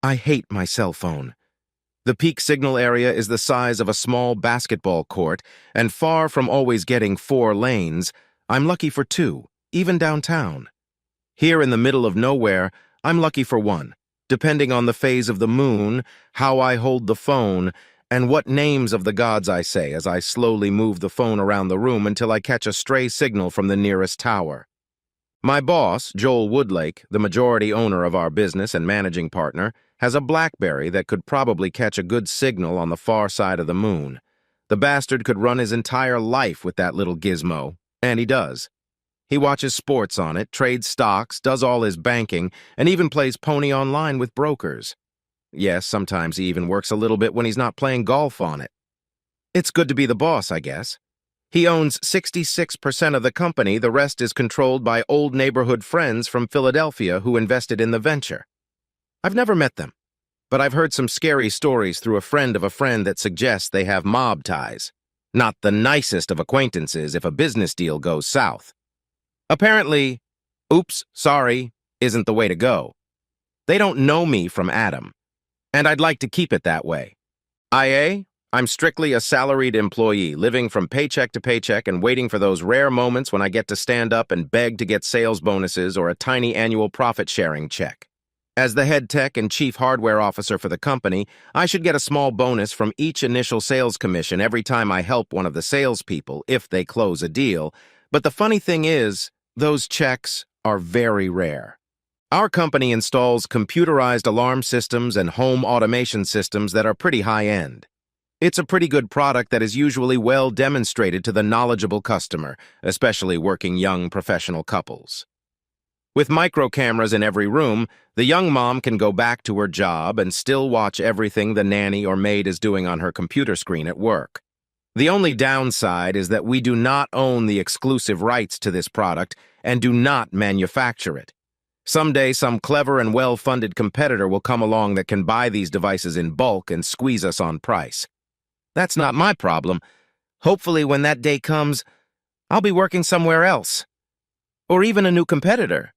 I hate my cell phone. The peak signal area is the size of a small basketball court, and far from always getting 4 lanes, I'm lucky for 2, even downtown. Here in the middle of nowhere, I'm lucky for 1, depending on the phase of the moon, how I hold the phone, and what names of the gods I say as I slowly move the phone around the room until I catch a stray signal from the nearest tower. My boss, Joel Woodlake, the majority owner of our business and managing partner, has a BlackBerry that could probably catch a good signal on the far side of the moon. The bastard could run his entire life with that little gizmo, and he does. He watches sports on it, trades stocks, does all his banking, and even plays pony online with brokers. Yes, sometimes he even works a little bit when he's not playing golf on it. It's good to be the boss, I guess. He owns 66% of the company. The rest is controlled by old neighborhood friends from Philadelphia who invested in the venture. I've never met them, but I've heard some scary stories through a friend of a friend that suggests they have mob ties. Not the nicest of acquaintances if a business deal goes south. Apparently, oops, sorry, isn't the way to go. They don't know me from Adam, and I'd like to keep it that way. I'm strictly a salaried employee, living from paycheck to paycheck and waiting for those rare moments when I get to stand up and beg to get sales bonuses or a tiny annual profit-sharing check. As the head tech and chief hardware officer for the company, I should get a small bonus from each initial sales commission every time I help one of the salespeople if they close a deal. But the funny thing is, those checks are very rare. Our company installs computerized alarm systems and home automation systems that are pretty high-end. It's a pretty good product that is usually well demonstrated to the knowledgeable customer, especially working young professional couples. With micro cameras in every room, the young mom can go back to her job and still watch everything the nanny or maid is doing on her computer screen at work. The only downside is that we do not own the exclusive rights to this product and do not manufacture it. Someday, some clever and well-funded competitor will come along that can buy these devices in bulk and squeeze us on price. That's not my problem. Hopefully, when that day comes, I'll be working somewhere else. Or even a new competitor.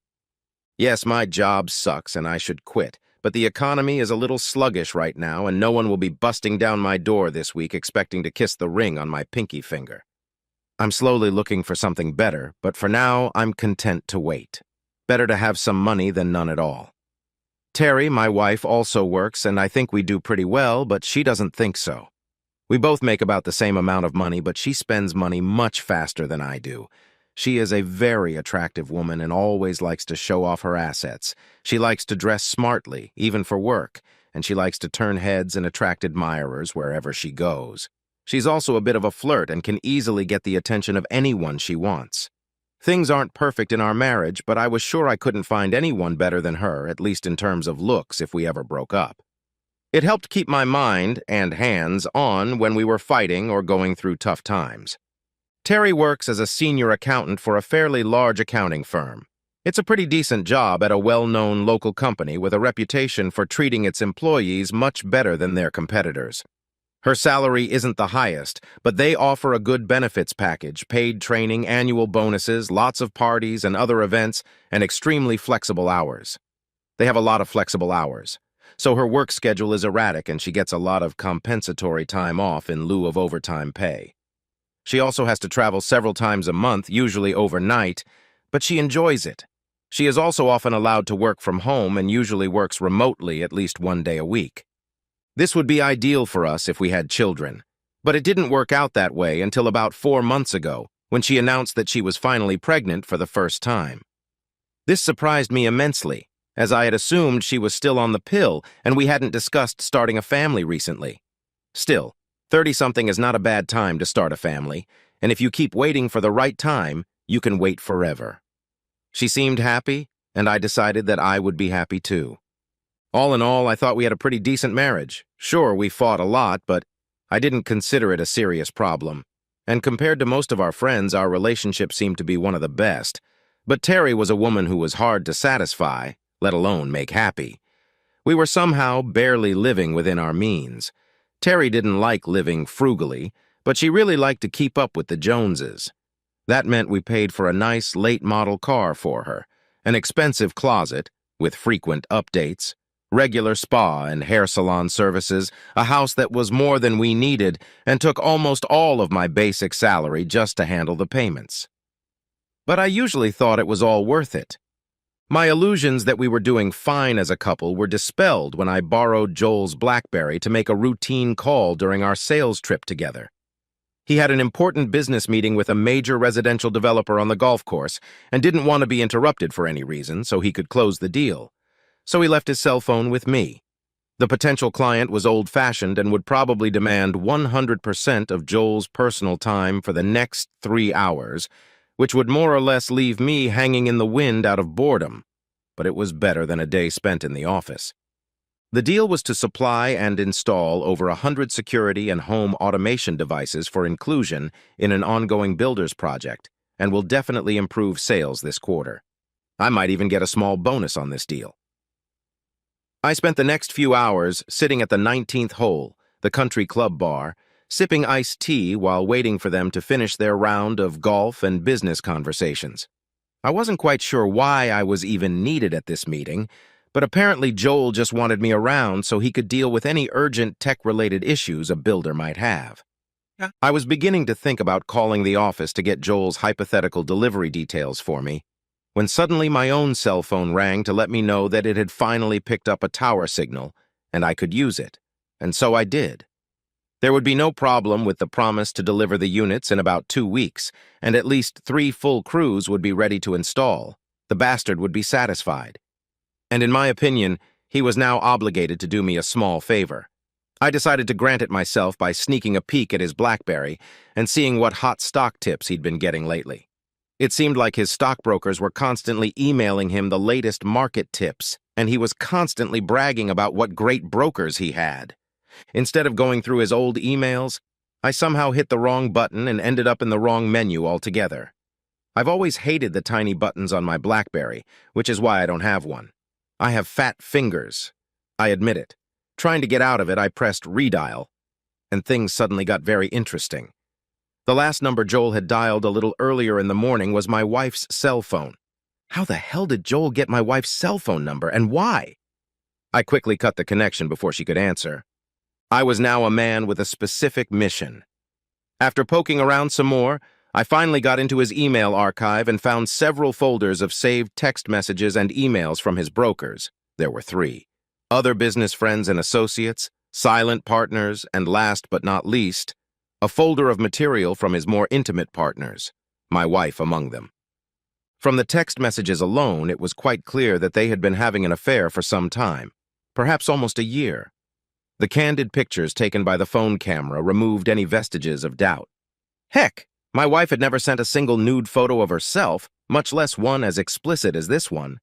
Yes, my job sucks and I should quit, but the economy is a little sluggish right now and no one will be busting down my door this week expecting to kiss the ring on my pinky finger. I'm slowly looking for something better, but for now, I'm content to wait. Better to have some money than none at all. Terry, my wife, also works and I think we do pretty well, but she doesn't think so. We both make about the same amount of money, but she spends money much faster than I do. She is a very attractive woman and always likes to show off her assets. She likes to dress smartly, even for work, and she likes to turn heads and attract admirers wherever she goes. She's also a bit of a flirt and can easily get the attention of anyone she wants. Things aren't perfect in our marriage, but I was sure I couldn't find anyone better than her, at least in terms of looks, if we ever broke up. It helped keep my mind and hands on when we were fighting or going through tough times. Terry works as a senior accountant for a fairly large accounting firm. It's a pretty decent job at a well-known local company with a reputation for treating its employees much better than their competitors. Her salary isn't the highest, but they offer a good benefits package, paid training, annual bonuses, lots of parties and other events, and extremely flexible hours. They have a lot of flexible hours. So her work schedule is erratic and she gets a lot of compensatory time off in lieu of overtime pay. She also has to travel several times a month, usually overnight, but she enjoys it. She is also often allowed to work from home and usually works remotely at least 1 day a week. This would be ideal for us if we had children, but it didn't work out that way until about 4 months ago, when she announced that she was finally pregnant for the first time. This surprised me immensely, as I had assumed she was still on the pill and we hadn't discussed starting a family recently. Still, 30-something is not a bad time to start a family, and if you keep waiting for the right time, you can wait forever. She seemed happy, and I decided that I would be happy too. All in all, I thought we had a pretty decent marriage. Sure, we fought a lot, but I didn't consider it a serious problem. And compared to most of our friends, our relationship seemed to be one of the best. But Terry was a woman who was hard to satisfy, let alone make happy. We were somehow barely living within our means. Terry didn't like living frugally, but she really liked to keep up with the Joneses. That meant we paid for a nice late-model car for her, an expensive closet with frequent updates, Regular spa and hair salon services, a house that was more than we needed and took almost all of my basic salary just to handle the payments. But I usually thought it was all worth it. My illusions that we were doing fine as a couple were dispelled when I borrowed Joel's BlackBerry to make a routine call during our sales trip together. He had an important business meeting with a major residential developer on the golf course and didn't want to be interrupted for any reason, so he could close the deal. So he left his cell phone with me. The potential client was old-fashioned and would probably demand 100% of Joel's personal time for the next 3 hours, which would more or less leave me hanging in the wind out of boredom. But it was better than a day spent in the office. The deal was to supply and install over 100 security and home automation devices for inclusion in an ongoing builders project, and will definitely improve sales this quarter. I might even get a small bonus on this deal. I spent the next few hours sitting at the 19th hole, the country club bar, sipping iced tea while waiting for them to finish their round of golf and business conversations. I wasn't quite sure why I was even needed at this meeting, but apparently Joel just wanted me around so he could deal with any urgent tech-related issues a builder might have. I was beginning to think about calling the office to get Joel's hypothetical delivery details for me, when suddenly my own cell phone rang to let me know that it had finally picked up a tower signal, and I could use it. And so I did. There would be no problem with the promise to deliver the units in about 2 weeks, and at least 3 full crews would be ready to install. The bastard would be satisfied. And in my opinion, he was now obligated to do me a small favor. I decided to grant it myself by sneaking a peek at his BlackBerry and seeing what hot stock tips he'd been getting lately. It seemed like his stockbrokers were constantly emailing him the latest market tips, and he was constantly bragging about what great brokers he had. Instead of going through his old emails, I somehow hit the wrong button and ended up in the wrong menu altogether. I've always hated the tiny buttons on my BlackBerry, which is why I don't have one. I have fat fingers. I admit it. Trying to get out of it, I pressed redial, and things suddenly got very interesting. The last number Joel had dialed a little earlier in the morning was my wife's cell phone. How the hell did Joel get my wife's cell phone number, and why? I quickly cut the connection before she could answer. I was now a man with a specific mission. After poking around some more, I finally got into his email archive and found several folders of saved text messages and emails from his brokers. There were 3. Other business friends and associates, silent partners, and last but not least, a folder of material from his more intimate partners, my wife among them. From the text messages alone, it was quite clear that they had been having an affair for some time, perhaps almost a year. The candid pictures taken by the phone camera removed any vestiges of doubt. Heck, my wife had never sent a single nude photo of herself, much less one as explicit as this one.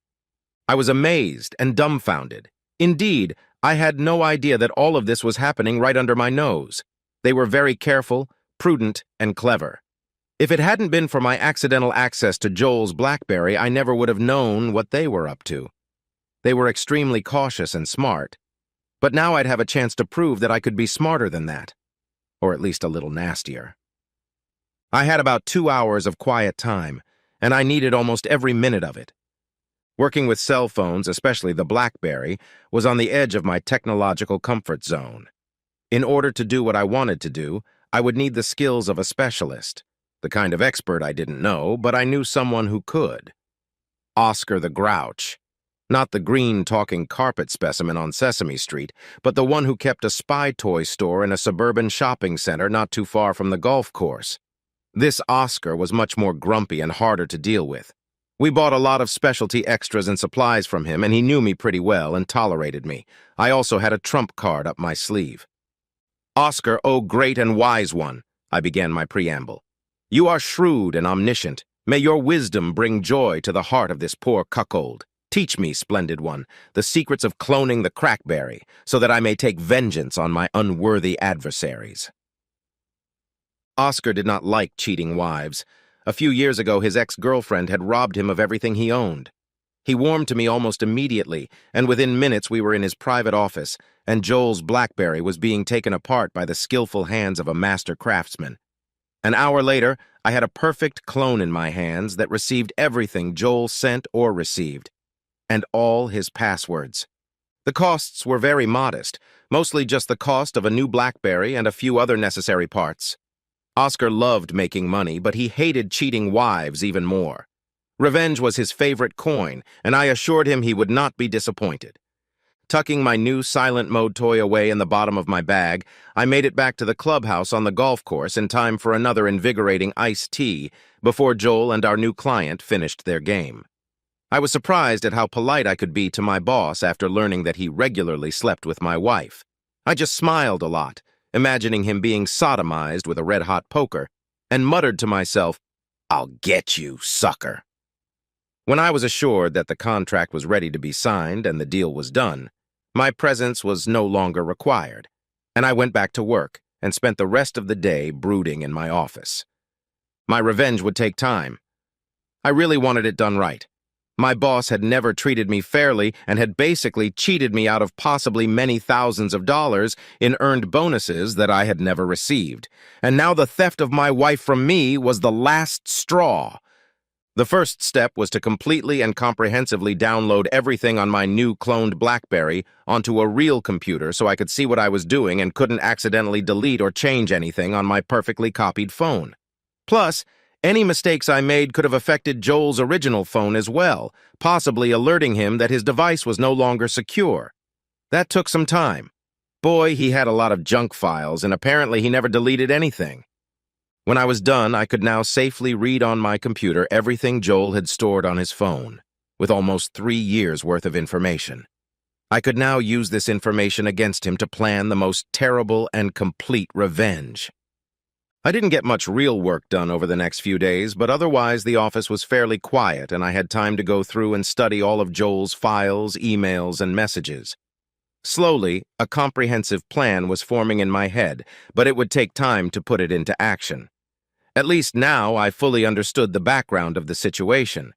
I was amazed and dumbfounded. Indeed, I had no idea that all of this was happening right under my nose. They were very careful, prudent, and clever. If it hadn't been for my accidental access to Joel's BlackBerry, I never would have known what they were up to. They were extremely cautious and smart. But now I'd have a chance to prove that I could be smarter than that. Or at least a little nastier. I had about 2 hours of quiet time, and I needed almost every minute of it. Working with cell phones, especially the BlackBerry, was on the edge of my technological comfort zone. In order to do what I wanted to do, I would need the skills of a specialist. The kind of expert I didn't know, but I knew someone who could. Oscar the Grouch. Not the green talking carpet specimen on Sesame Street, but the one who kept a spy toy store in a suburban shopping center not too far from the golf course. This Oscar was much more grumpy and harder to deal with. We bought a lot of specialty extras and supplies from him, and he knew me pretty well and tolerated me. I also had a trump card up my sleeve. Oscar, O great and wise one, I began my preamble. You are shrewd and omniscient. May your wisdom bring joy to the heart of this poor cuckold. Teach me, splendid one, the secrets of cloning the crackberry, so that I may take vengeance on my unworthy adversaries. Oscar did not like cheating wives. A few years ago, his ex-girlfriend had robbed him of everything he owned. He warmed to me almost immediately, and within minutes we were in his private office, and Joel's BlackBerry was being taken apart by the skillful hands of a master craftsman. An hour later, I had a perfect clone in my hands that received everything Joel sent or received, and all his passwords. The costs were very modest, mostly just the cost of a new BlackBerry and a few other necessary parts. Oscar loved making money, but he hated cheating wives even more. Revenge was his favorite coin, and I assured him he would not be disappointed. Tucking my new silent mode toy away in the bottom of my bag, I made it back to the clubhouse on the golf course in time for another invigorating iced tea before Joel and our new client finished their game. I was surprised at how polite I could be to my boss after learning that he regularly slept with my wife. I just smiled a lot, imagining him being sodomized with a red-hot poker, and muttered to myself, "I'll get you, sucker." When I was assured that the contract was ready to be signed and the deal was done, my presence was no longer required, and I went back to work and spent the rest of the day brooding in my office. My revenge would take time. I really wanted it done right. My boss had never treated me fairly and had basically cheated me out of possibly many thousands of dollars in earned bonuses that I had never received. And now the theft of my wife from me was the last straw. The first step was to completely and comprehensively download everything on my new cloned BlackBerry onto a real computer so I could see what I was doing and couldn't accidentally delete or change anything on my perfectly copied phone. Plus, any mistakes I made could have affected Joel's original phone as well, possibly alerting him that his device was no longer secure. That took some time. Boy, he had a lot of junk files, and apparently he never deleted anything. When I was done, I could now safely read on my computer everything Joel had stored on his phone, with almost 3 years' worth of information. I could now use this information against him to plan the most terrible and complete revenge. I didn't get much real work done over the next few days, but otherwise the office was fairly quiet and I had time to go through and study all of Joel's files, emails, and messages. Slowly, a comprehensive plan was forming in my head, but it would take time to put it into action. At least now I fully understood the background of the situation.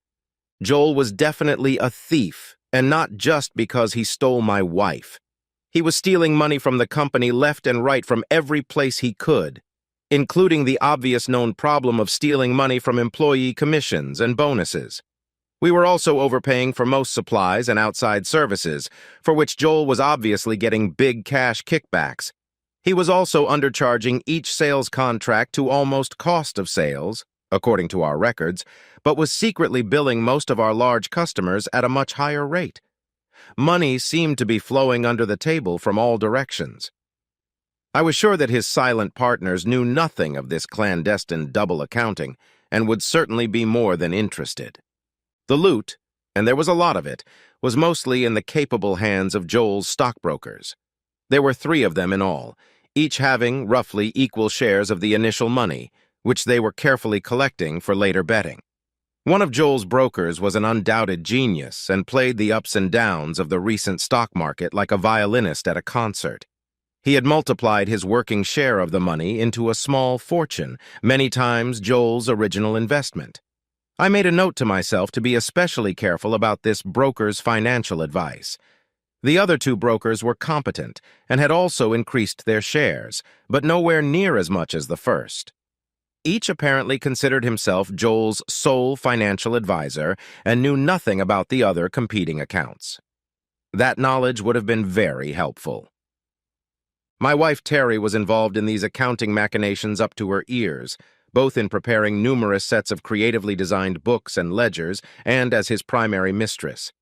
Joel was definitely a thief, and not just because he stole my wife. He was stealing money from the company left and right from every place he could, including the obvious known problem of stealing money from employee commissions and bonuses. We were also overpaying for most supplies and outside services, for which Joel was obviously getting big cash kickbacks. He was also undercharging each sales contract to almost cost of sales, according to our records, but was secretly billing most of our large customers at a much higher rate. Money seemed to be flowing under the table from all directions. I was sure that his silent partners knew nothing of this clandestine double accounting and would certainly be more than interested. The loot, and there was a lot of it, was mostly in the capable hands of Joel's stockbrokers. There were 3 of them in all, each having roughly equal shares of the initial money, which they were carefully collecting for later betting. One of Joel's brokers was an undoubted genius and played the ups and downs of the recent stock market like a violinist at a concert. He had multiplied his working share of the money into a small fortune, many times Joel's original investment. I made a note to myself to be especially careful about this broker's financial advice. The other 2 brokers were competent and had also increased their shares, but nowhere near as much as the first. Each apparently considered himself Joel's sole financial advisor and knew nothing about the other competing accounts. That knowledge would have been very helpful. My wife Terry was involved in these accounting machinations up to her ears, both in preparing numerous sets of creatively designed books and ledgers and as his primary mistress.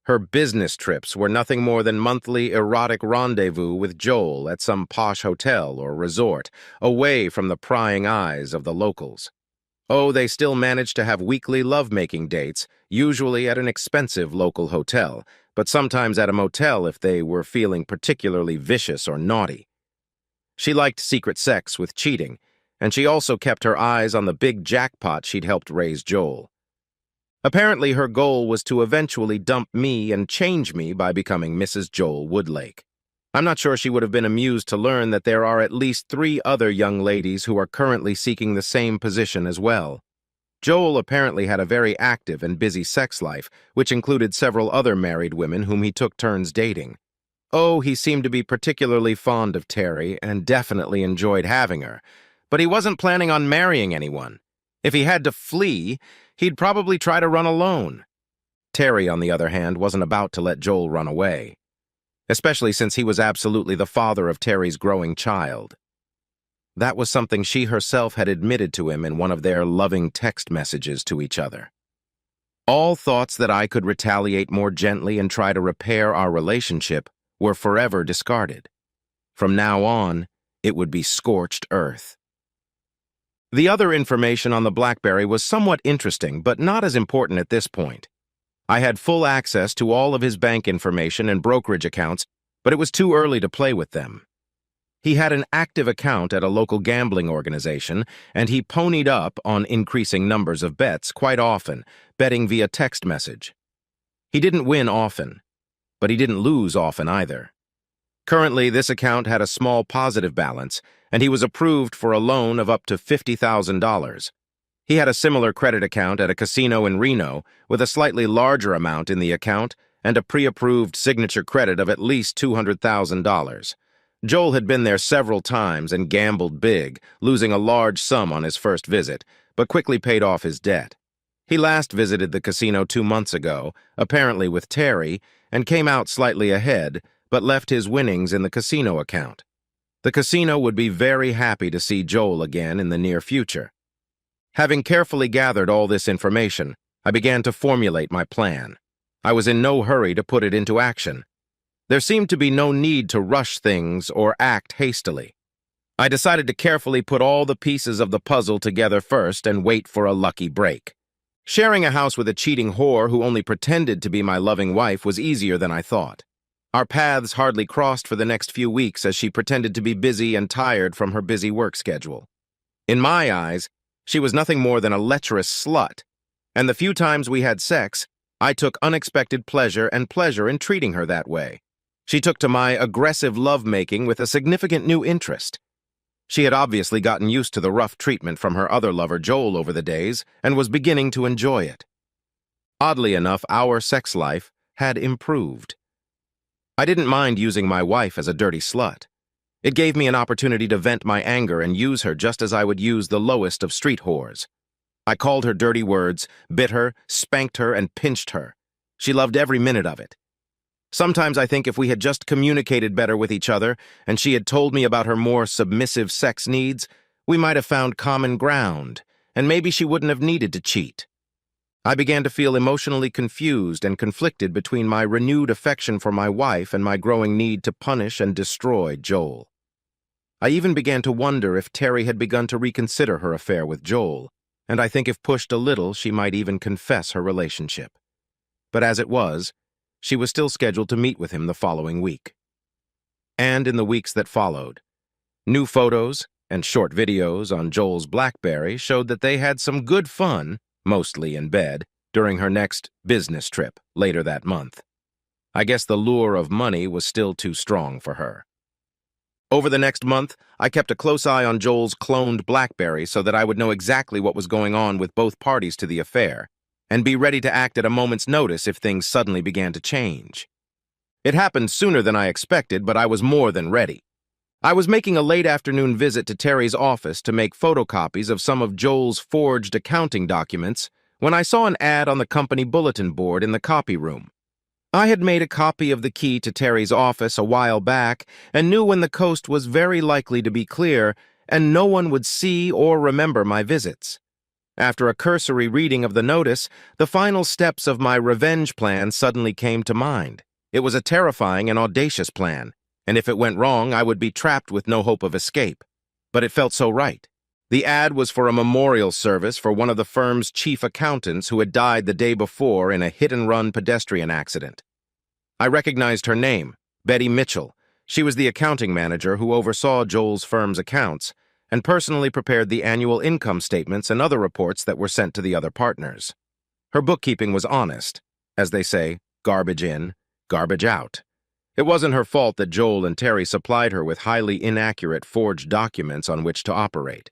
Her business trips were nothing more than monthly erotic rendezvous with Joel at some posh hotel or resort, away from the prying eyes of the locals. Oh, they still managed to have weekly love-making dates, usually at an expensive local hotel, but sometimes at a motel if they were feeling particularly vicious or naughty. She liked secret sex with cheating, and she also kept her eyes on the big jackpot she'd helped raise Joel. Apparently, her goal was to eventually dump me and change me by becoming Mrs. Joel Woodlake. I'm not sure she would have been amused to learn that there are at least 3 other young ladies who are currently seeking the same position as well. Joel apparently had a very active and busy sex life, which included several other married women whom he took turns dating. Oh, he seemed to be particularly fond of Terry and definitely enjoyed having her, but he wasn't planning on marrying anyone. If he had to flee, he'd probably try to run alone. Terry, on the other hand, wasn't about to let Joel run away. especially since he was absolutely the father of Terry's growing child. That was something she herself had admitted to him in one of their loving text messages to each other. All thoughts that I could retaliate more gently and try to repair our relationship were forever discarded. From now on, it would be scorched earth. The other information on the BlackBerry was somewhat interesting, but not as important at this point. I had full access to all of his bank information and brokerage accounts, but it was too early to play with them. He had an active account at a local gambling organization, and he ponied up on increasing numbers of bets quite often, betting via text message. He didn't win often, but he didn't lose often either. Currently, this account had a small positive balance, and he was approved for a loan of up to $50,000. He had a similar credit account at a casino in Reno with a slightly larger amount in the account and a pre-approved signature credit of at least $200,000. Joel had been there several times and gambled big, losing a large sum on his first visit, but quickly paid off his debt. He last visited the casino 2 months ago, apparently with Terry, and came out slightly ahead, but left his winnings in the casino account. The casino would be very happy to see Joel again in the near future. Having carefully gathered all this information, I began to formulate my plan. I was in no hurry to put it into action. There seemed to be no need to rush things or act hastily. I decided to carefully put all the pieces of the puzzle together first and wait for a lucky break. Sharing a house with a cheating whore who only pretended to be my loving wife was easier than I thought. Our paths hardly crossed for the next few weeks as she pretended to be busy and tired from her busy work schedule. In my eyes, she was nothing more than a lecherous slut, and the few times we had sex, I took unexpected pleasure in treating her that way. She took to my aggressive lovemaking with a significant new interest. She had obviously gotten used to the rough treatment from her other lover, Joel, over the days, and was beginning to enjoy it. Oddly enough, our sex life had improved. I didn't mind using my wife as a dirty slut. It gave me an opportunity to vent my anger and use her just as I would use the lowest of street whores. I called her dirty words, bit her, spanked her, and pinched her. She loved every minute of it. Sometimes I think if we had just communicated better with each other and she had told me about her more submissive sex needs, we might have found common ground, and maybe she wouldn't have needed to cheat. I began to feel emotionally confused and conflicted between my renewed affection for my wife and my growing need to punish and destroy Joel. I even began to wonder if Terry had begun to reconsider her affair with Joel, and I think if pushed a little, she might even confess her relationship. But as it was, she was still scheduled to meet with him the following week. And in the weeks that followed, new photos and short videos on Joel's BlackBerry showed that they had some good fun, mostly in bed, during her next business trip later that month. I guess the lure of money was still too strong for her. Over the next month, I kept a close eye on Joel's cloned BlackBerry so that I would know exactly what was going on with both parties to the affair, and be ready to act at a moment's notice if things suddenly began to change. It happened sooner than I expected, but I was more than ready. I was making a late afternoon visit to Terry's office to make photocopies of some of Joel's forged accounting documents when I saw an ad on the company bulletin board in the copy room. I had made a copy of the key to Terry's office a while back and knew when the coast was very likely to be clear and no one would see or remember my visits. After a cursory reading of the notice, the final steps of my revenge plan suddenly came to mind. It was a terrifying and audacious plan, and if it went wrong, I would be trapped with no hope of escape. But it felt so right. The ad was for a memorial service for one of the firm's chief accountants who had died the day before in a hit-and-run pedestrian accident. I recognized her name, Betty Mitchell. She was the accounting manager who oversaw Joel's firm's accounts and personally prepared the annual income statements and other reports that were sent to the other partners. Her bookkeeping was honest. As they say, garbage in, garbage out. It wasn't her fault that Joel and Terry supplied her with highly inaccurate forged documents on which to operate.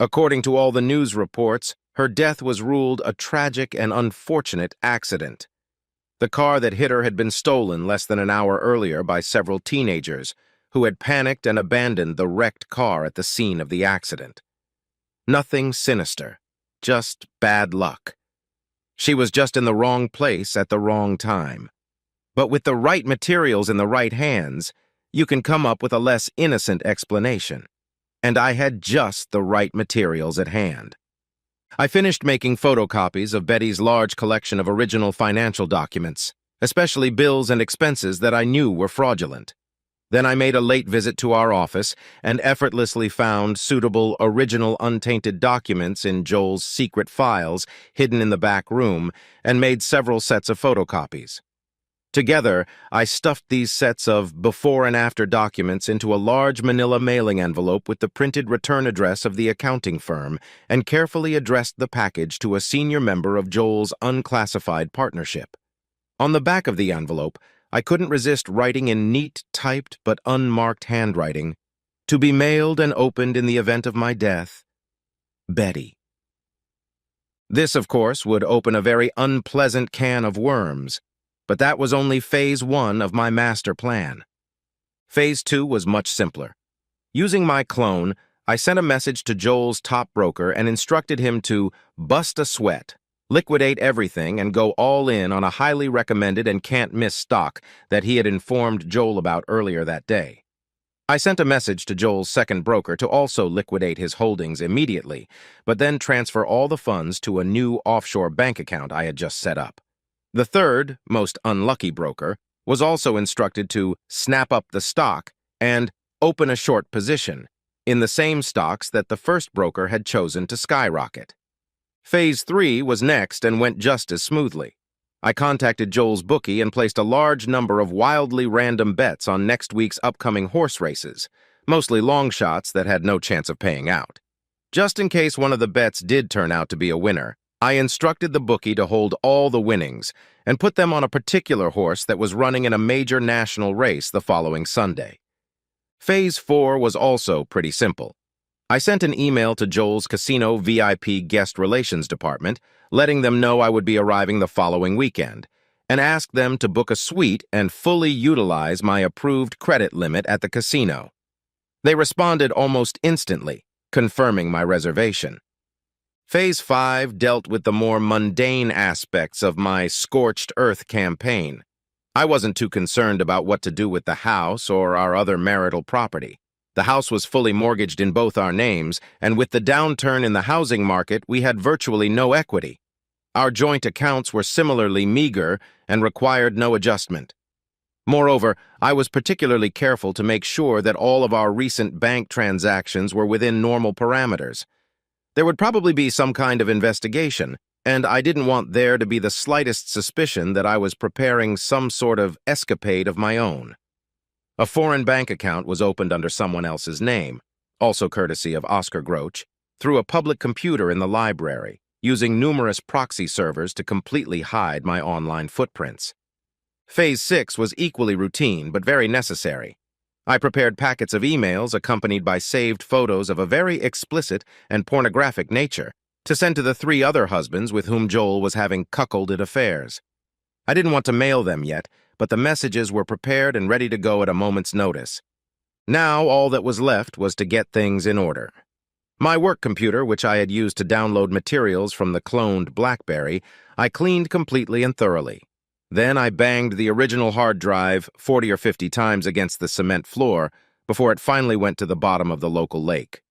According to all the news reports, her death was ruled a tragic and unfortunate accident. The car that hit her had been stolen less than an hour earlier by several teenagers who had panicked and abandoned the wrecked car at the scene of the accident. Nothing sinister, just bad luck. She was just in the wrong place at the wrong time. But with the right materials in the right hands, you can come up with a less innocent explanation. And I had just the right materials at hand. I finished making photocopies of Betty's large collection of original financial documents, especially bills and expenses that I knew were fraudulent. Then I made a late visit to our office and effortlessly found suitable original untainted documents in Joel's secret files hidden in the back room and made several sets of photocopies. Together, I stuffed these sets of before and after documents into a large manila mailing envelope with the printed return address of the accounting firm and carefully addressed the package to a senior member of Joel's unclassified partnership. On the back of the envelope, I couldn't resist writing in neat, typed but unmarked handwriting, "To be mailed and opened in the event of my death, Betty." This, of course, would open a very unpleasant can of worms, but that was only phase 1 of my master plan. Phase 2 was much simpler. Using my clone, I sent a message to Joel's top broker and instructed him to bust a sweat, liquidate everything, and go all in on a highly recommended and can't-miss stock that he had informed Joel about earlier that day. I sent a message to Joel's second broker to also liquidate his holdings immediately, but then transfer all the funds to a new offshore bank account I had just set up. The third, most unlucky broker, was also instructed to snap up the stock and open a short position in the same stocks that the first broker had chosen to skyrocket. Phase 3 was next and went just as smoothly. I contacted Joel's bookie and placed a large number of wildly random bets on next week's upcoming horse races, mostly long shots that had no chance of paying out. Just in case one of the bets did turn out to be a winner, I instructed the bookie to hold all the winnings and put them on a particular horse that was running in a major national race the following Sunday. Phase 4 was also pretty simple. I sent an email to Joel's casino VIP guest relations department, letting them know I would be arriving the following weekend, and asked them to book a suite and fully utilize my approved credit limit at the casino. They responded almost instantly, confirming my reservation. Phase 5 dealt with the more mundane aspects of my Scorched Earth campaign. I wasn't too concerned about what to do with the house or our other marital property. The house was fully mortgaged in both our names, and with the downturn in the housing market, we had virtually no equity. Our joint accounts were similarly meager and required no adjustment. Moreover, I was particularly careful to make sure that all of our recent bank transactions were within normal parameters. There would probably be some kind of investigation, and I didn't want there to be the slightest suspicion that I was preparing some sort of escapade of my own. A foreign bank account was opened under someone else's name, also courtesy of Oscar Groch, through a public computer in the library, using numerous proxy servers to completely hide my online footprints. Phase 6 was equally routine, but very necessary. I prepared packets of emails accompanied by saved photos of a very explicit and pornographic nature to send to the 3 other husbands with whom Joel was having cuckolded affairs. I didn't want to mail them yet, but the messages were prepared and ready to go at a moment's notice. Now all that was left was to get things in order. My work computer, which I had used to download materials from the cloned BlackBerry, I cleaned completely and thoroughly. Then I banged the original hard drive 40 or 50 times against the cement floor before it finally went to the bottom of the local lake.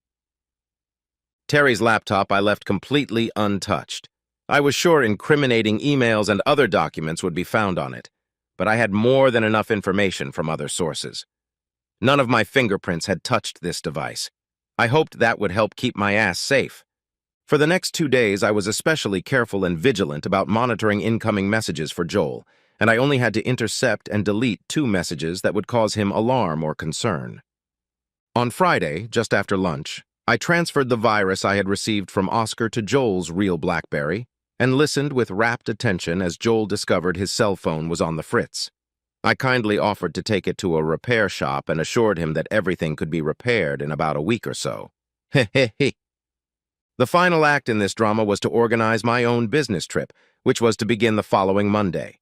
Terry's laptop I left completely untouched. I was sure incriminating emails and other documents would be found on it, but I had more than enough information from other sources. None of my fingerprints had touched this device. I hoped that would help keep my ass safe. For the next 2 days, I was especially careful and vigilant about monitoring incoming messages for Joel, and I only had to intercept and delete 2 messages that would cause him alarm or concern. On Friday, just after lunch, I transferred the virus I had received from Oscar to Joel's real BlackBerry and listened with rapt attention as Joel discovered his cell phone was on the fritz. I kindly offered to take it to a repair shop and assured him that everything could be repaired in about a week or so. Heh. The final act in this drama was to organize my own business trip, which was to begin the following Monday.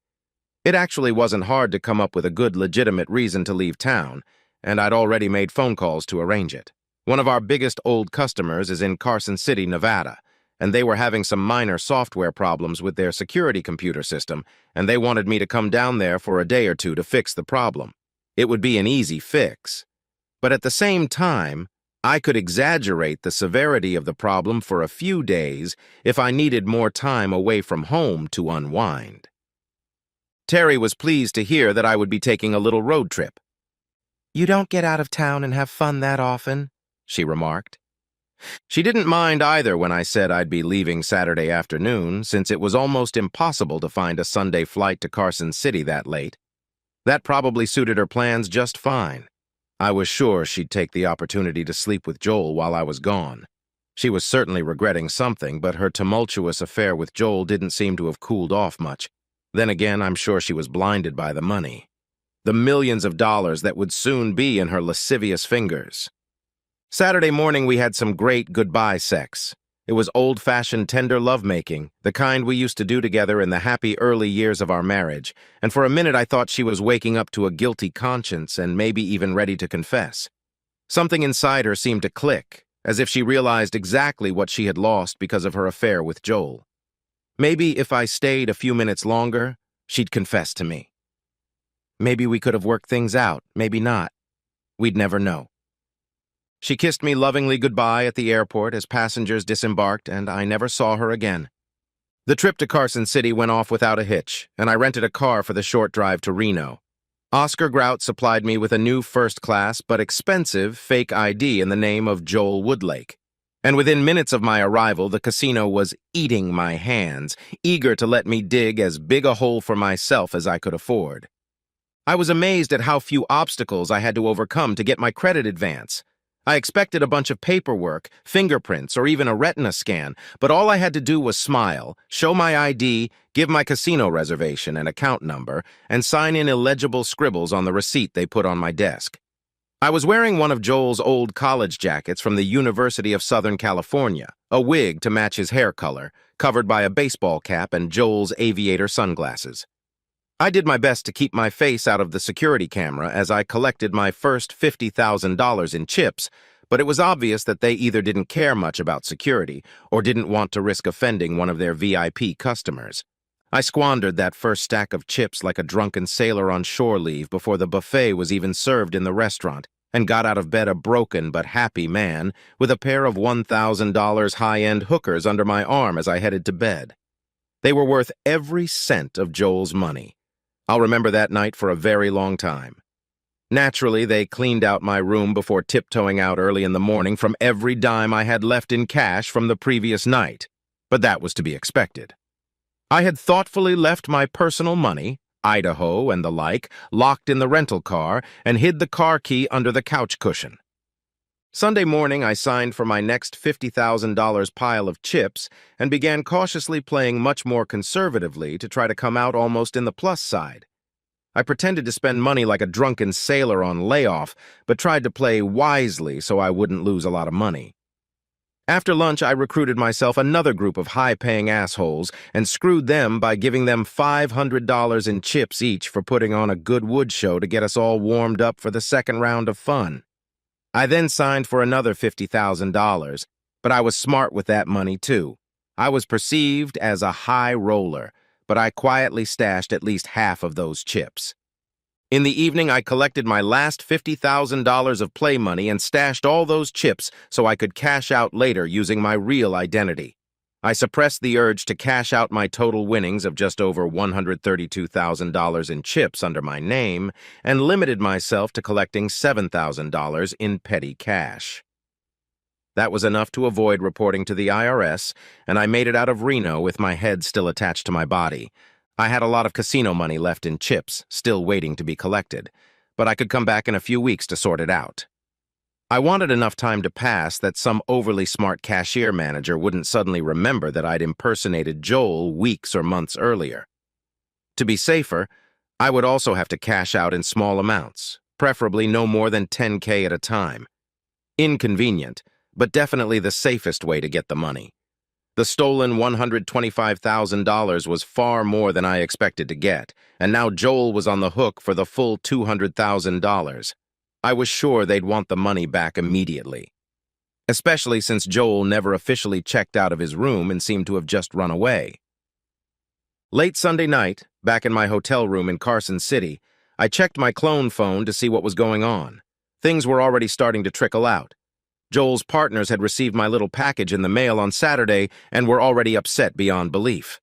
It actually wasn't hard to come up with a good legitimate reason to leave town, and I'd already made phone calls to arrange it. One of our biggest old customers is in Carson City, Nevada, and they were having some minor software problems with their security computer system, and they wanted me to come down there for a day or two to fix the problem. It would be an easy fix. But at the same time, I could exaggerate the severity of the problem for a few days if I needed more time away from home to unwind. Terry was pleased to hear that I would be taking a little road trip. "You don't get out of town and have fun that often," she remarked. She didn't mind either when I said I'd be leaving Saturday afternoon, since it was almost impossible to find a Sunday flight to Carson City that late. That probably suited her plans just fine. I was sure she'd take the opportunity to sleep with Joel while I was gone. She was certainly regretting something, but her tumultuous affair with Joel didn't seem to have cooled off much. Then again, I'm sure she was blinded by the money. The millions of dollars that would soon be in her lascivious fingers. Saturday morning, we had some great goodbye sex. It was old-fashioned tender lovemaking, the kind we used to do together in the happy early years of our marriage, and for a minute I thought she was waking up to a guilty conscience and maybe even ready to confess. Something inside her seemed to click, as if she realized exactly what she had lost because of her affair with Joel. Maybe if I stayed a few minutes longer, she'd confess to me. Maybe we could have worked things out, maybe not. We'd never know. She kissed me lovingly goodbye at the airport as passengers disembarked, and I never saw her again. The trip to Carson City went off without a hitch, and I rented a car for the short drive to Reno. Oscar Grout supplied me with a new first-class but expensive fake ID in the name of Joel Woodlake. And within minutes of my arrival, the casino was eating my hands, eager to let me dig as big a hole for myself as I could afford. I was amazed at how few obstacles I had to overcome to get my credit advance. I expected a bunch of paperwork, fingerprints, or even a retina scan, but all I had to do was smile, show my ID, give my casino reservation and account number, and sign in illegible scribbles on the receipt they put on my desk. I was wearing one of Joel's old college jackets from the University of Southern California, a wig to match his hair color, covered by a baseball cap and Joel's aviator sunglasses. I did my best to keep my face out of the security camera as I collected my first $50,000 in chips, but it was obvious that they either didn't care much about security or didn't want to risk offending one of their VIP customers. I squandered that first stack of chips like a drunken sailor on shore leave before the buffet was even served in the restaurant, and got out of bed a broken but happy man with a pair of $1,000 high-end hookers under my arm as I headed to bed. They were worth every cent of Joel's money. I'll remember that night for a very long time. Naturally, they cleaned out my room before tiptoeing out early in the morning from every dime I had left in cash from the previous night, but that was to be expected. I had thoughtfully left my personal money, Idaho and the like, locked in the rental car and hid the car key under the couch cushion. Sunday morning, I signed for my next $50,000 pile of chips and began cautiously playing much more conservatively to try to come out almost in the plus side. I pretended to spend money like a drunken sailor on layoff, but tried to play wisely so I wouldn't lose a lot of money. After lunch, I recruited myself another group of high-paying assholes and screwed them by giving them $500 in chips each for putting on a good wood show to get us all warmed up for the second round of fun. I then signed for another $50,000, but I was smart with that money too. I was perceived as a high roller, but I quietly stashed at least half of those chips. In the evening, I collected my last $50,000 of play money and stashed all those chips so I could cash out later using my real identity. I suppressed the urge to cash out my total winnings of just over $132,000 in chips under my name and limited myself to collecting $7,000 in petty cash. That was enough to avoid reporting to the IRS, and I made it out of Reno with my head still attached to my body. I had a lot of casino money left in chips, still waiting to be collected, but I could come back in a few weeks to sort it out. I wanted enough time to pass that some overly smart cashier manager wouldn't suddenly remember that I'd impersonated Joel weeks or months earlier. To be safer, I would also have to cash out in small amounts, preferably no more than $10K at a time. Inconvenient, but definitely the safest way to get the money. The stolen $125,000 was far more than I expected to get, and now Joel was on the hook for the full $200,000. I was sure they'd want the money back immediately. especially since Joel never officially checked out of his room and seemed to have just run away. Late Sunday night, back in my hotel room in Carson City, I checked my clone phone to see what was going on. Things were already starting to trickle out. Joel's partners had received my little package in the mail on Saturday and were already upset beyond belief.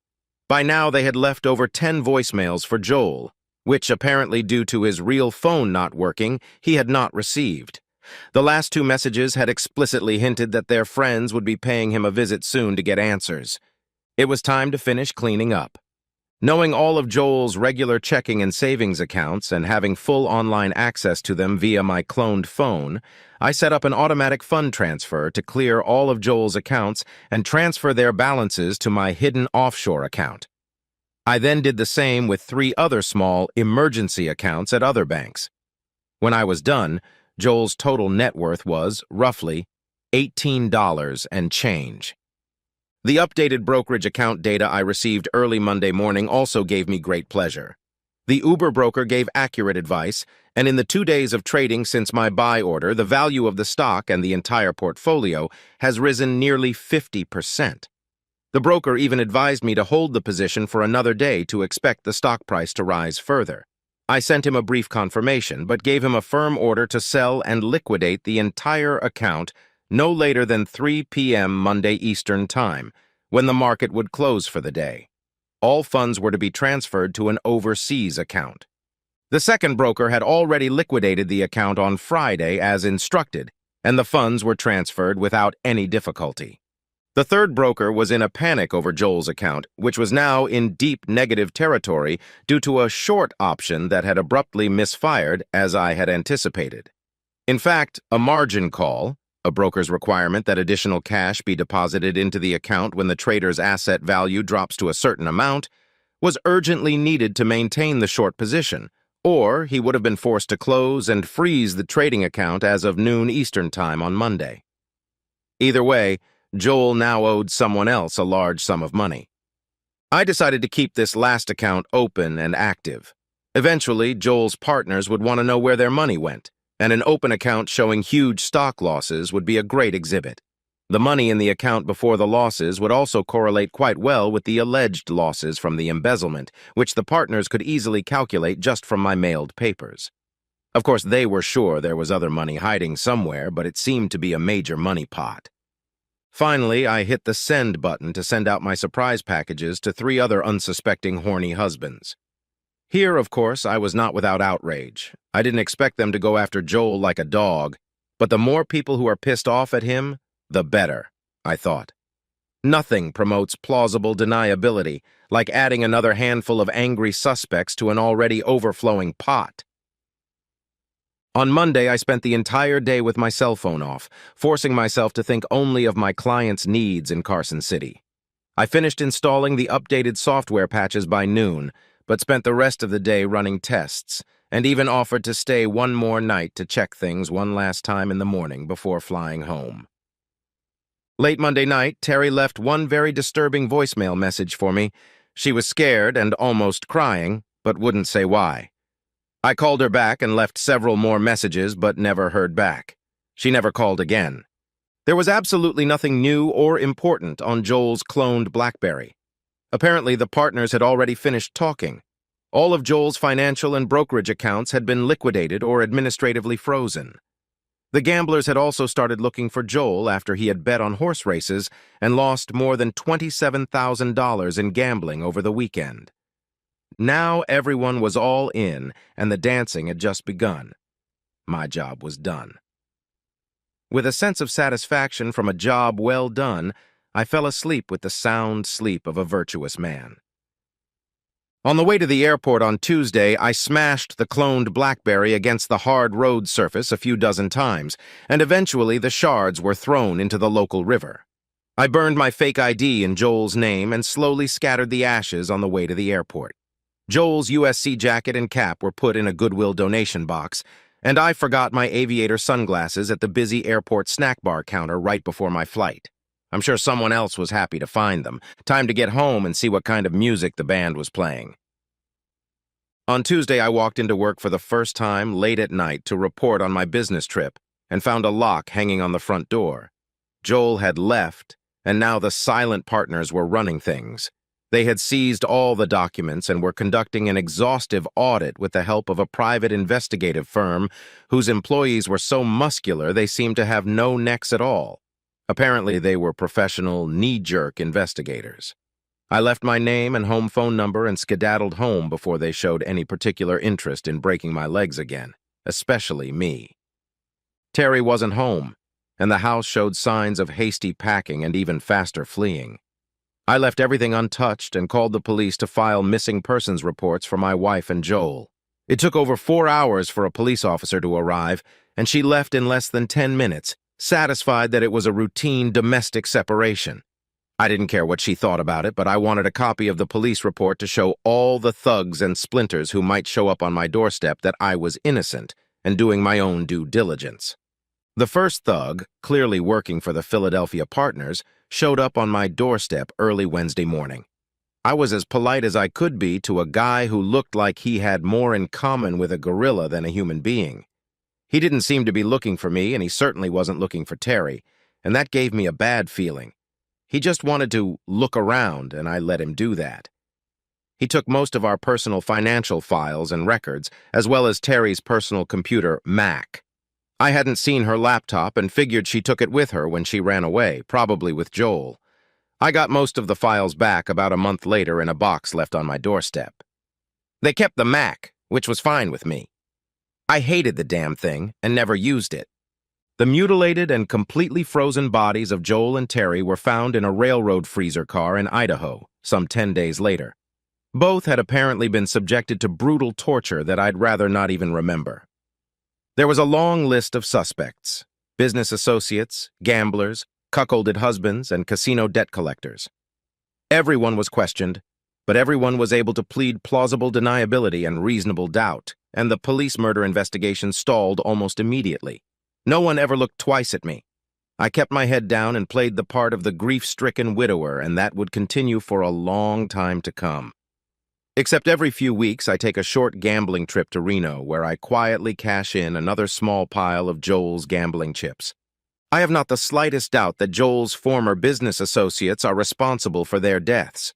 By now, they had left over 10 voicemails for Joel, which, apparently due to his real phone not working, he had not received. The last 2 messages had explicitly hinted that their friends would be paying him a visit soon to get answers. It was time to finish cleaning up. Knowing all of Joel's regular checking and savings accounts and having full online access to them via my cloned phone, I set up an automatic fund transfer to clear all of Joel's accounts and transfer their balances to my hidden offshore account. I then did the same with 3 other small emergency accounts at other banks. When I was done, Joel's total net worth was, roughly, $18 and change. The updated brokerage account data I received early Monday morning also gave me great pleasure. The Uber broker gave accurate advice, and in the 2 days of trading since my buy order, the value of the stock and the entire portfolio has risen nearly 50%. The broker even advised me to hold the position for another day to expect the stock price to rise further. I sent him a brief confirmation, but gave him a firm order to sell and liquidate the entire account no later than 3 p.m. Monday Eastern Time, when the market would close for the day. All funds were to be transferred to an overseas account. The second broker had already liquidated the account on Friday as instructed, and the funds were transferred without any difficulty. The third broker was in a panic over Joel's account, which was now in deep negative territory due to a short option that had abruptly misfired as I had anticipated. In fact, a margin call, a broker's requirement that additional cash be deposited into the account when the trader's asset value drops to a certain amount, was urgently needed to maintain the short position, or he would have been forced to close and freeze the trading account as of noon Eastern Time on Monday. Either way, Joel now owed someone else a large sum of money. I decided to keep this last account open and active. Eventually, Joel's partners would want to know where their money went, and an open account showing huge stock losses would be a great exhibit. The money in the account before the losses would also correlate quite well with the alleged losses from the embezzlement, which the partners could easily calculate just from my mailed papers. Of course, they were sure there was other money hiding somewhere, but it seemed to be a major money pot. Finally, I hit the send button to send out my surprise packages to 3 other unsuspecting horny husbands. Here, of course, I was not without outrage. I didn't expect them to go after Joel like a dog, but the more people who are pissed off at him, the better, I thought. Nothing promotes plausible deniability like adding another handful of angry suspects to an already overflowing pot. On Monday, I spent the entire day with my cell phone off, forcing myself to think only of my clients' needs in Carson City. I finished installing the updated software patches by noon, but spent the rest of the day running tests, and even offered to stay one more night to check things one last time in the morning before flying home. Late Monday night, Terry left one very disturbing voicemail message for me. She was scared and almost crying, but wouldn't say why. I called her back and left several more messages, but never heard back. She never called again. There was absolutely nothing new or important on Joel's cloned BlackBerry. Apparently, the partners had already finished talking. All of Joel's financial and brokerage accounts had been liquidated or administratively frozen. The gamblers had also started looking for Joel after he had bet on horse races and lost more than $27,000 in gambling over the weekend. Now everyone was all in, and the dancing had just begun. My job was done. With a sense of satisfaction from a job well done, I fell asleep with the sound sleep of a virtuous man. On the way to the airport on Tuesday, I smashed the cloned BlackBerry against the hard road surface a few dozen times, and eventually the shards were thrown into the local river. I burned my fake ID in Joel's name and slowly scattered the ashes on the way to the airport. Joel's USC jacket and cap were put in a Goodwill donation box, and I forgot my aviator sunglasses at the busy airport snack bar counter right before my flight. I'm sure someone else was happy to find them. Time to get home and see what kind of music the band was playing. On Tuesday, I walked into work for the first time late at night to report on my business trip and found a lock hanging on the front door. Joel had left, and now the silent partners were running things. They had seized all the documents and were conducting an exhaustive audit with the help of a private investigative firm whose employees were so muscular they seemed to have no necks at all. Apparently, they were professional, knee-jerk investigators. I left my name and home phone number and skedaddled home before they showed any particular interest in breaking my legs again, especially me. Terry wasn't home, and the house showed signs of hasty packing and even faster fleeing. I left everything untouched and called the police to file missing persons reports for my wife and Joel. It took over 4 hours for a police officer to arrive, and she left in less than 10 minutes, satisfied that it was a routine domestic separation. I didn't care what she thought about it, but I wanted a copy of the police report to show all the thugs and splinters who might show up on my doorstep that I was innocent and doing my own due diligence. The first thug, clearly working for the Philadelphia Partners, showed up on my doorstep early Wednesday morning. I was as polite as I could be to a guy who looked like he had more in common with a gorilla than a human being. He didn't seem to be looking for me, and he certainly wasn't looking for Terry, and that gave me a bad feeling. He just wanted to look around, and I let him do that. He took most of our personal financial files and records, as well as Terry's personal computer, Mac. I hadn't seen her laptop and figured she took it with her when she ran away, probably with Joel. I got most of the files back about a month later in a box left on my doorstep. They kept the Mac, which was fine with me. I hated the damn thing and never used it. The mutilated and completely frozen bodies of Joel and Terry were found in a railroad freezer car in Idaho, some 10 days later. Both had apparently been subjected to brutal torture that I'd rather not even remember. There was a long list of suspects: business associates, gamblers, cuckolded husbands, and casino debt collectors. Everyone was questioned, but everyone was able to plead plausible deniability and reasonable doubt, and the police murder investigation stalled almost immediately. No one ever looked twice at me. I kept my head down and played the part of the grief-stricken widower, and that would continue for a long time to come. Except every few weeks, I take a short gambling trip to Reno, where I quietly cash in another small pile of Joel's gambling chips. I have not the slightest doubt that Joel's former business associates are responsible for their deaths.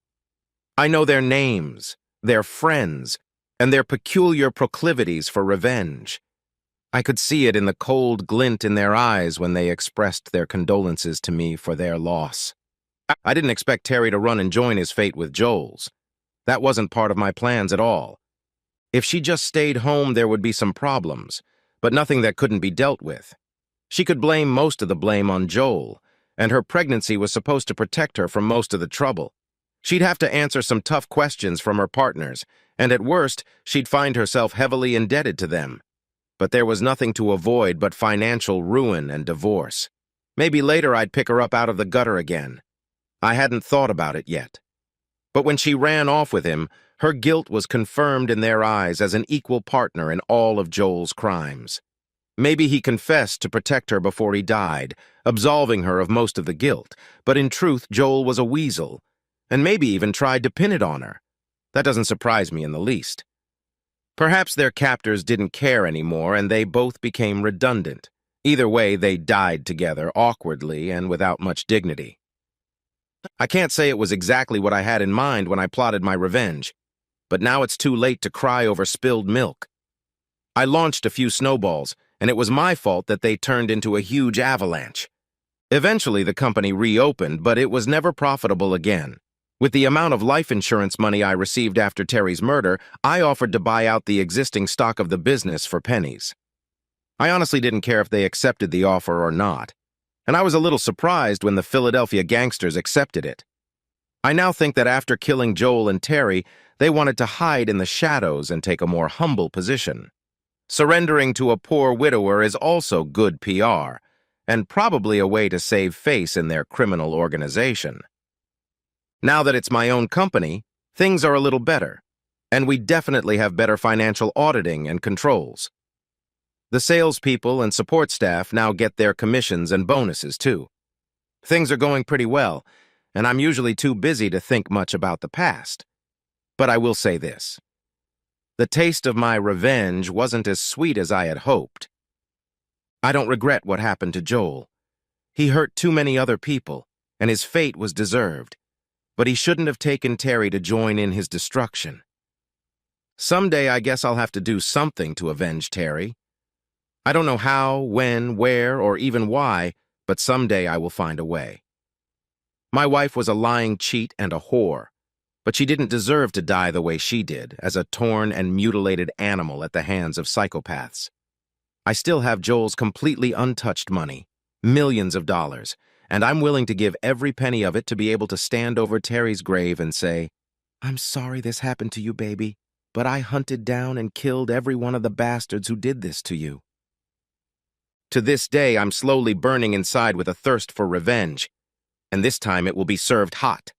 I know their names, their friends, and their peculiar proclivities for revenge. I could see it in the cold glint in their eyes when they expressed their condolences to me for their loss. I didn't expect Terry to run and join his fate with Joel's. That wasn't part of my plans at all. If she just stayed home, there would be some problems, but nothing that couldn't be dealt with. She could blame most of the blame on Joel, and her pregnancy was supposed to protect her from most of the trouble. She'd have to answer some tough questions from her partners, and at worst, she'd find herself heavily indebted to them. But there was nothing to avoid but financial ruin and divorce. Maybe later I'd pick her up out of the gutter again. I hadn't thought about it yet. But when she ran off with him, her guilt was confirmed in their eyes as an equal partner in all of Joel's crimes. Maybe he confessed to protect her before he died, absolving her of most of the guilt, but in truth, Joel was a weasel, and maybe even tried to pin it on her. That doesn't surprise me in the least. Perhaps their captors didn't care anymore, and they both became redundant. Either way, they died together, awkwardly and without much dignity. I can't say it was exactly what I had in mind when I plotted my revenge, but now it's too late to cry over spilled milk. I launched a few snowballs, and it was my fault that they turned into a huge avalanche. Eventually, the company reopened, but it was never profitable again. With the amount of life insurance money I received after Terry's murder, I offered to buy out the existing stock of the business for pennies. I honestly didn't care if they accepted the offer or not, and I was a little surprised when the Philadelphia gangsters accepted it. I now think that after killing Joel and Terry, they wanted to hide in the shadows and take a more humble position. Surrendering to a poor widower is also good PR, and probably a way to save face in their criminal organization. Now that it's my own company, things are a little better, and we definitely have better financial auditing and controls. The salespeople and support staff now get their commissions and bonuses, too. Things are going pretty well, and I'm usually too busy to think much about the past. But I will say this. The taste of my revenge wasn't as sweet as I had hoped. I don't regret what happened to Joel. He hurt too many other people, and his fate was deserved. But he shouldn't have taken Terry to join in his destruction. Someday I guess I'll have to do something to avenge Terry. I don't know how, when, where, or even why, but someday I will find a way. My wife was a lying cheat and a whore, but she didn't deserve to die the way she did, as a torn and mutilated animal at the hands of psychopaths. I still have Joel's completely untouched money, millions of dollars, and I'm willing to give every penny of it to be able to stand over Terry's grave and say, "I'm sorry this happened to you, baby, but I hunted down and killed every one of the bastards who did this to you." To this day, I'm slowly burning inside with a thirst for revenge, and this time it will be served hot.